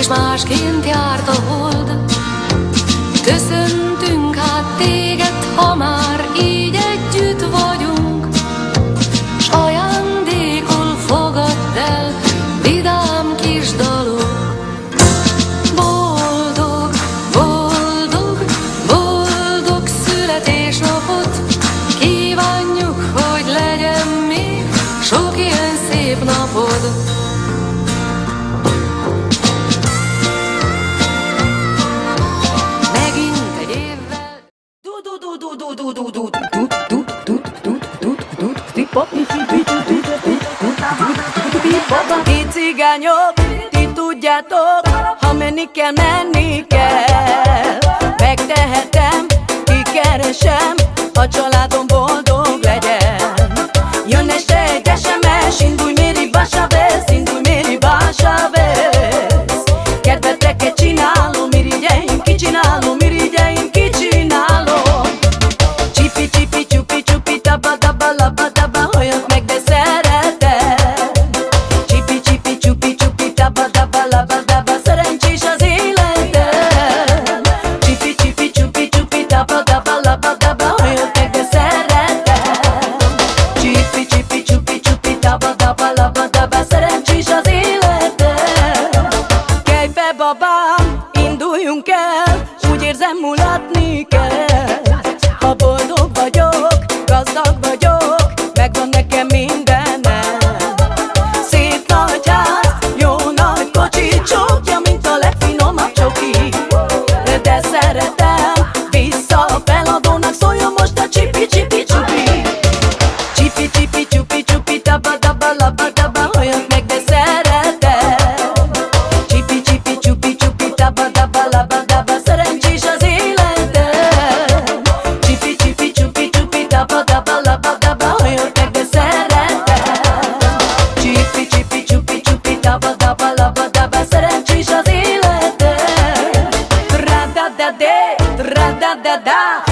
és másként járt a hold. Köszöntünk hát téged, ha már így együtt vagyunk, s ajándékul fogadd el vidám kis dalok. Boldog, boldog, boldog születésnapot kívánjuk, hogy legyen még sok ilyen szép napod. Ti cigányok, ti tudjátok, ha menni kell, megtehetem, kikeresem, a családom boldog legyen. Jön este egy SMS, indulj méri Basavesz, indulj méri Basavesz. Kedveteket csinálom, irigyeim kicsinálom, irigyeim kicsinálom. Csipi, csipi, csupi, csupi, taba, taba, laba, taba, halljak meg, de szeretem. Csipi, csipi, csupi, csupi, taba, taba, laba, taba, szerencsés az életem. Csipi, csipi, csupi, csupi, taba, taba, laba, taba, halljak meg, de szeretem. Csipi, csipi, csupi, csupi, taba, taba, laba, taba, szerencsés az életem. Kelj fel, babám, induljunk el, úgy érzem, mulatni kell. Ha boldog vagyok, gazdag vagyok, megvan nekem mindenem. Szép nagy ház, jó nagy kocsi, csókja, mint a legfinomabb csoki. De szeretem, vissza a feladónak szóljon most a csipi, csipi, csupi. Csipi, csipi, csupi, csupi, taba, taba, laba, taba, halljak meg, de szeretem. Csipi, csipi, csupi, csupi, taba, taba, laba, taba, szerencsés az életem. Csipi, csipi, csupi, csupi, taba, taba, laba, taba, halljak meg, de szeretem. Csipi, csipi, csupi, csupi, taba, taba, laba, taba, szerencsés az életem. Ra-da-da-de, ra-da-da-da,